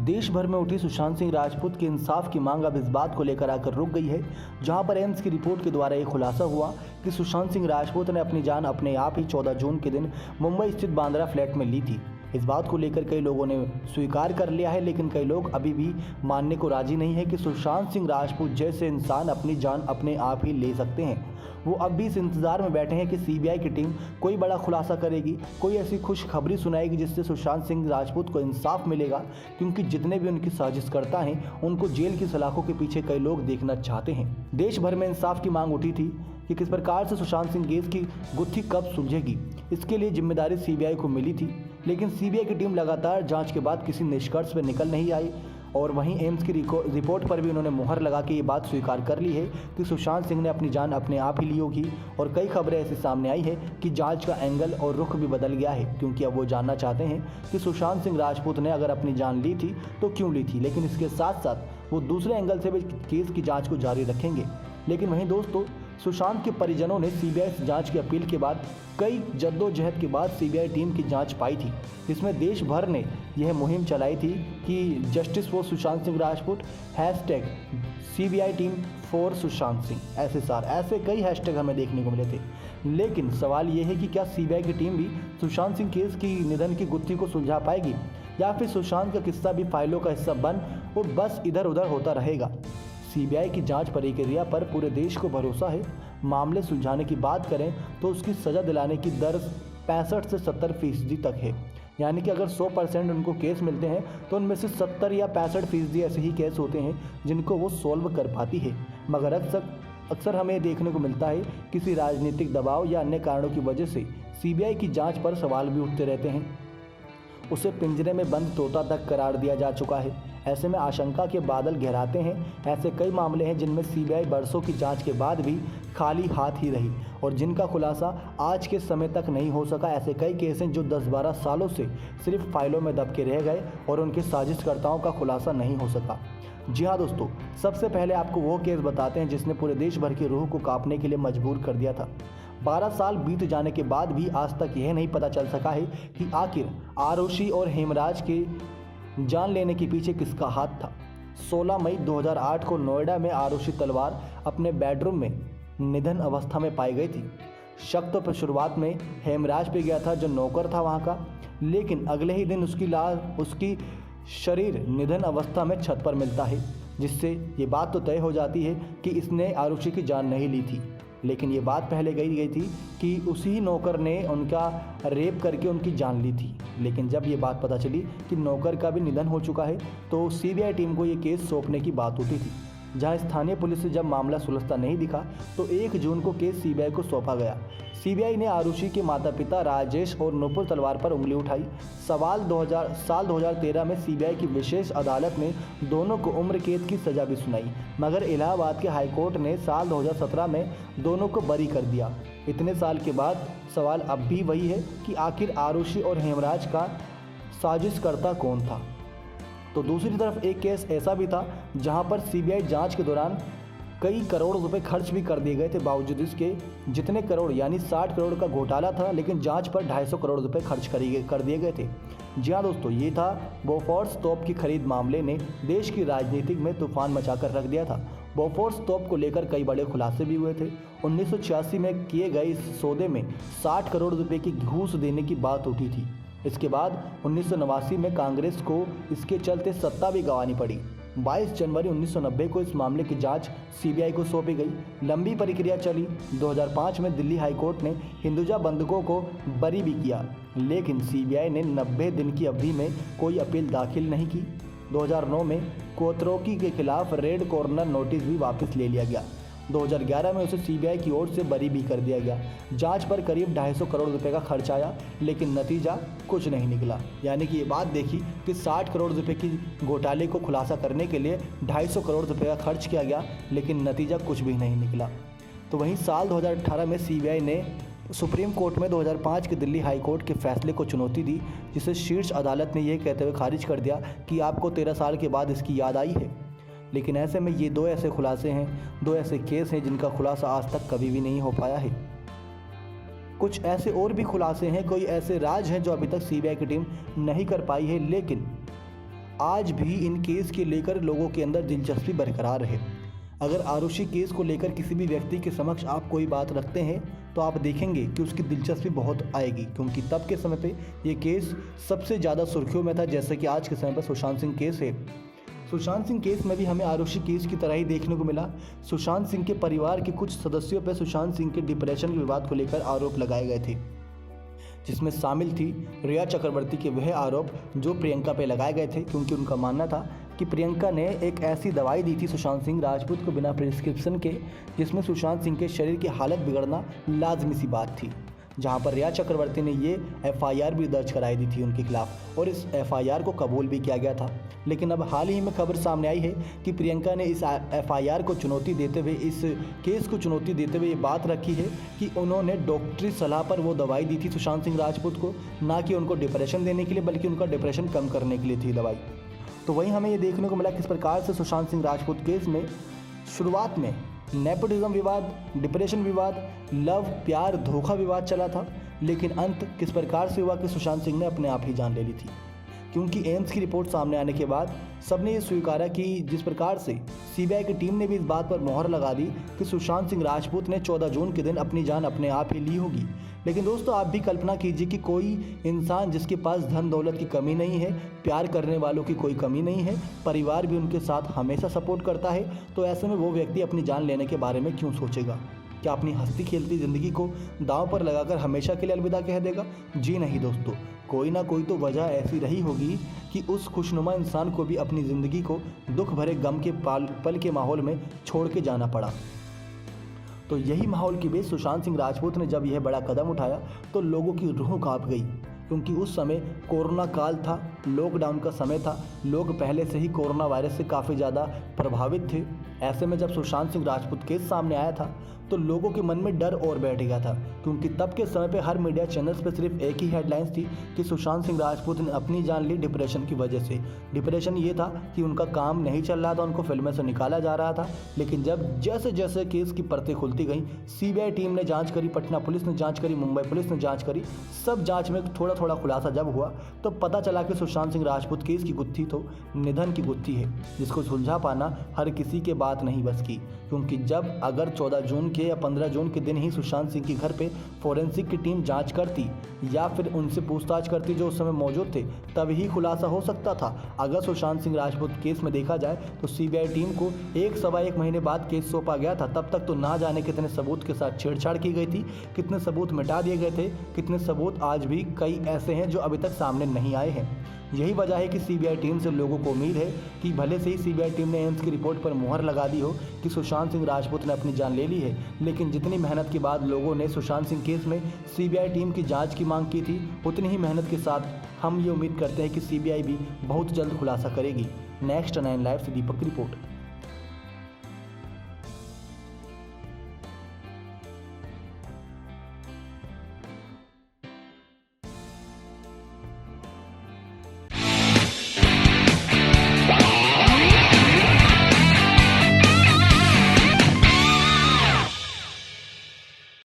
देश भर में उठी सुशांत सिंह राजपूत के इंसाफ की मांग अब इस बात को लेकर आकर रुक गई है, जहां पर एम्स की रिपोर्ट के द्वारा ये खुलासा हुआ कि सुशांत सिंह राजपूत ने अपनी जान अपने आप ही 14 जून के दिन मुंबई स्थित बांद्रा फ्लैट में ली थी। इस बात को लेकर कई लोगों ने स्वीकार कर लिया है, लेकिन कई लोग अभी भी मानने को राजी नहीं है कि सुशांत सिंह राजपूत जैसे इंसान अपनी जान अपने आप ही ले सकते हैं। वो अब भी इस इंतज़ार में बैठे हैं कि सीबीआई की टीम कोई बड़ा खुलासा करेगी, कोई ऐसी खुशखबरी सुनाएगी जिससे सुशांत सिंह राजपूत को इंसाफ मिलेगा, क्योंकि जितने भी उनकी साजिशकर्ता हैं उनको जेल की सलाखों के पीछे कई लोग देखना चाहते हैं। देश भर में इंसाफ की मांग उठी थी कि किस प्रकार से सुशांत सिंह केस की गुत्थी कब सुलझेगी। इसके लिए जिम्मेदारी सीबीआई को मिली थी, लेकिन सीबीआई की टीम लगातार जांच के बाद किसी निष्कर्ष पर निकल नहीं आई और वहीं एम्स की रिपोर्ट पर भी उन्होंने मुहर लगा के ये बात स्वीकार कर ली है कि सुशांत सिंह ने अपनी जान अपने आप ही ली होगी। और कई खबरें ऐसी सामने आई है कि जांच का एंगल और रुख भी बदल गया है, क्योंकि अब वो जानना चाहते हैं कि सुशांत सिंह राजपूत ने अगर अपनी जान ली थी तो क्यों ली थी। लेकिन इसके साथ साथ वो दूसरे एंगल से भी केस की जाँच को जारी रखेंगे। लेकिन वहीं दोस्तों, सुशांत के परिजनों ने सीबीआई जांच की अपील के बाद कई जद्दोजहद के बाद सीबीआई टीम की जांच पाई थी, जिसमें देश भर ने यह मुहिम चलाई थी कि justice for Sushant Singh Rajput, #CBI team for Sushant Singh, ऐसे कई हैशटैग हमें देखने को मिले थे। लेकिन सवाल यह है कि क्या सीबीआई की टीम भी सुशांत सिंह केस की निधन की गुत्थी को सुलझा पाएगी, या फिर सुशांत का किस्सा भी फाइलों का हिस्सा बन वो बस इधर उधर होता रहेगा। सीबीआई की जांच प्रक्रिया पर पूरे देश को भरोसा है। मामले सुलझाने की बात करें तो उसकी सज़ा दिलाने की दर 65 से 70% तक है। यानी कि अगर 100% उनको केस मिलते हैं तो उनमें से 70 या 65% ऐसे ही केस होते हैं जिनको वो सॉल्व कर पाती है। मगर अक्सर हमें देखने को मिलता है किसी राजनीतिक दबाव या अन्य कारणों की वजह से सीबीआई की जाँच पर सवाल भी उठते रहते हैं। उसे पिंजरे में बंद तोता तक करार दिया जा चुका है। ऐसे में आशंका के बादल गहराते हैं। ऐसे कई मामले हैं जिनमें सीबीआई बरसों की जांच के बाद भी खाली हाथ ही रही और जिनका खुलासा आज के समय तक नहीं हो सका। ऐसे कई केस हैं जो 10-12 सालों से सिर्फ फाइलों में दब के रह गए और उनके साजिशकर्ताओं का खुलासा नहीं हो सका। जी हाँ दोस्तों, सबसे पहले आपको वो केस बताते हैं जिसने पूरे देश भर की रूह को कांपने के लिए मजबूर कर दिया था। 12 साल बीत जाने के बाद भी आज तक यह नहीं पता चल सका है कि आखिर आरुषि और हेमराज के जान लेने के पीछे किसका हाथ था। 16 मई 2008 को नोएडा में आरुषि तलवार अपने बेडरूम में निधन अवस्था में पाई गई थी। शक तो शुरुआत में हेमराज पे गया था जो नौकर था वहाँ का, लेकिन अगले ही दिन उसकी शरीर निधन अवस्था में छत पर मिलता है, जिससे ये बात तो तय हो जाती है कि इसने आरुषि की जान नहीं ली थी। लेकिन ये बात पहले कही गई थी कि उसी नौकर ने उनका रेप करके उनकी जान ली थी। लेकिन जब ये बात पता चली कि नौकर का भी निधन हो चुका है तो सीबीआई टीम को ये केस सौंपने की बात उठी थी। जहां स्थानीय पुलिस से जब मामला सुलझता नहीं दिखा तो 1 जून को केस सीबीआई को सौंपा गया। सीबीआई ने आरुषि के माता पिता राजेश और नुपुर तलवार पर उंगली उठाई। साल 2013 में सीबीआई की विशेष अदालत ने दोनों को उम्र कैद की सज़ा भी सुनाई, मगर इलाहाबाद के हाईकोर्ट ने साल 2017 में दोनों को बरी कर दिया। इतने साल के बाद सवाल अब भी वही है कि आखिर आरुषि और हेमराज का साजिशकर्ता कौन था। तो दूसरी तरफ एक केस ऐसा भी था जहां पर सीबीआई जांच के दौरान कई करोड़ रुपए खर्च भी कर दिए गए थे, बावजूद इसके जितने करोड़ यानी 60 करोड़ का घोटाला था, लेकिन जांच पर 250 करोड़ रुपए खर्च कर दिए गए थे। जी हाँ दोस्तों, ये था बोफोर्स तोप की खरीद मामले ने देश की राजनीति में तूफान मचाकर रख दिया था। बोफोर्स तोप को लेकर कई बड़े खुलासे भी हुए थे। 1986 में किए गए इस सौदे में 60 करोड़ रुपए की घूस देने की बात उठी थी। इसके बाद 1989 में कांग्रेस को इसके चलते सत्ता भी गंवानी पड़ी। 22 जनवरी 1990 को इस मामले की जांच सीबीआई को सौंपी गई। लंबी प्रक्रिया चली। 2005 में दिल्ली हाईकोर्ट ने हिंदुजा बंधकों को बरी भी किया, लेकिन सीबीआई ने 90 दिन की अवधि में कोई अपील दाखिल नहीं की। 2009 में कोतरोकी के खिलाफ रेड कॉर्नर नोटिस भी वापस ले लिया गया। 2011 में उसे सीबीआई की ओर से बरी भी कर दिया गया। जांच पर करीब 250 करोड़ रुपए का खर्च आया, लेकिन नतीजा कुछ नहीं निकला। यानी कि ये बात देखी कि 60 करोड़ रुपए की घोटाले को खुलासा करने के लिए 250 करोड़ रुपए का खर्च किया गया, लेकिन नतीजा कुछ भी नहीं निकला। तो वहीं साल 2018 में सीबीआई ने सुप्रीम कोर्ट में 2005 के दिल्ली हाई कोर्ट के फैसले को चुनौती दी, जिसे शीर्ष अदालत ने यह कहते हुए खारिज कर दिया कि आपको 13 साल के बाद इसकी याद आई है। लेकिन ऐसे में ये 2 ऐसे खुलासे हैं, 2 ऐसे केस हैं जिनका खुलासा आज तक कभी भी नहीं हो पाया है। कुछ ऐसे और भी खुलासे हैं, कोई ऐसे राज हैं जो अभी तक सीबीआई की टीम नहीं कर पाई है, लेकिन आज भी इन केस के लेकर लोगों के अंदर दिलचस्पी बरकरार है। अगर आरुषि केस को लेकर किसी भी व्यक्ति के समक्ष आप कोई बात रखते हैं तो आप देखेंगे कि उसकी दिलचस्पी बहुत आएगी, क्योंकि तब के समय पे ये केस सबसे ज़्यादा सुर्खियों में था, जैसे कि आज के समय पर सुशांत सिंह केस है। सुशांत सिंह केस में भी हमें आरुषि केस की तरह ही देखने को मिला। सुशांत सिंह के परिवार के कुछ सदस्यों पर सुशांत सिंह के डिप्रेशन के विवाद को लेकर आरोप लगाए गए थे, जिसमें शामिल थी रिया चक्रवर्ती के वह आरोप जो प्रियंका पे लगाए गए थे, क्योंकि उनका मानना था कि प्रियंका ने एक ऐसी दवाई दी थी सुशांत सिंह राजपूत को बिना प्रिस्क्रिप्शन के, जिसमें सुशांत सिंह के शरीर की हालत बिगड़ना लाजमी सी बात थी। जहां पर रिया चक्रवर्ती ने ये एफआईआर भी दर्ज कराई दी थी उनके खिलाफ और इस एफआईआर को कबूल भी किया गया था। लेकिन अब हाल ही में खबर सामने आई है कि प्रियंका ने इस एफआईआर को चुनौती देते हुए, इस केस को चुनौती देते हुए ये बात रखी है कि उन्होंने डॉक्टरी सलाह पर वो दवाई दी थी सुशांत सिंह राजपूत को, ना कि उनको डिप्रेशन देने के लिए, बल्कि उनका डिप्रेशन कम करने के लिए थी दवाई। तो वहीं हमें ये देखने को मिला किस प्रकार से सुशांत सिंह राजपूत केस में शुरुआत में नेपोटिज्म विवाद, डिप्रेशन विवाद, लव प्यार धोखा विवाद चला था, लेकिन अंत किस प्रकार से हुआ कि सुशांत सिंह ने अपने आप ही जान ले ली थी। क्योंकि एम्स की रिपोर्ट सामने आने के बाद सबने ये स्वीकारा कि जिस प्रकार से सीबीआई की टीम ने भी इस बात पर मोहर लगा दी कि सुशांत सिंह राजपूत ने 14 जून के दिन अपनी जान अपने आप ही ली होगी। लेकिन दोस्तों, आप भी कल्पना कीजिए कि कोई इंसान जिसके पास धन दौलत की कमी नहीं है, प्यार करने वालों की कोई कमी नहीं है, परिवार भी उनके साथ हमेशा सपोर्ट करता है, तो ऐसे में वो व्यक्ति अपनी जान लेने के बारे में क्यों सोचेगा? क्या अपनी हंसती खेलती ज़िंदगी को दांव पर लगाकर हमेशा के लिए अलविदा कह देगा? जी नहीं दोस्तों, कोई ना कोई तो वजह ऐसी रही होगी कि उस खुशनुमा इंसान को भी अपनी ज़िंदगी को दुख भरे गम के पल के माहौल में छोड़ के जाना पड़ा। तो यही माहौल की बेस सुशांत सिंह राजपूत ने जब यह बड़ा कदम उठाया तो लोगों की रूह कांप गई, क्योंकि उस समय कोरोना काल था, लॉकडाउन का समय था, लोग पहले से ही कोरोना वायरस से काफ़ी ज़्यादा प्रभावित थे। ऐसे में जब सुशांत सिंह राजपूत केस सामने आया था तो लोगों के मन में डर और बैठ गया था, क्योंकि तब के समय पे हर मीडिया चैनल्स पे सिर्फ एक ही हेडलाइंस थी कि सुशांत सिंह राजपूत ने अपनी जान ली डिप्रेशन की वजह से। डिप्रेशन ये था कि उनका काम नहीं चल रहा था, उनको फिल्में से निकाला जा रहा था। लेकिन जब जैसे जैसे केस की परतें खुलती गई, सीबीआई टीम ने जाँच करी, पटना पुलिस ने जाँच करी, मुंबई पुलिस ने जाँच करी, सब जाँच में थोड़ा थोड़ा खुलासा जब हुआ तो पता चला कि सुशांत सिंह राजपूत केस की गुत्थी तो निधन की गुत्थी है, जिसको सुलझा पाना हर किसी के बात नहीं बस की। क्योंकि जब अगर 14 जून के या 15 जून के दिन ही सुशांत सिंह के घर पे फोरेंसिक की टीम जांच करती या फिर उनसे पूछताछ करती जो उस समय मौजूद थे, तब ही खुलासा हो सकता था। अगर सुशांत सिंह राजपूत केस में देखा जाए तो सीबीआई टीम को 1-1.25 महीने बाद केस सौंपा गया था, तब तक तो ना जाने कितने सबूत के साथ छेड़छाड़ की गई थी, कितने सबूत मिटा दिए गए थे, कितने सबूत आज भी कई ऐसे हैं जो अभी तक सामने नहीं आए हैं। यही वजह है कि सीबीआई टीम से लोगों को उम्मीद है कि भले से ही सीबीआई टीम ने एम्स की रिपोर्ट पर मुहर लगा दी हो कि सुशांत सिंह राजपूत ने अपनी जान ले ली है, लेकिन जितनी मेहनत के बाद लोगों ने सुशांत सिंह केस में सीबीआई टीम की जांच की मांग की थी, उतनी ही मेहनत के साथ हम ये उम्मीद करते हैं कि सीबीआई भी बहुत जल्द खुलासा करेगी। नेक्स्ट 9 लाइव से दीपक की रिपोर्ट।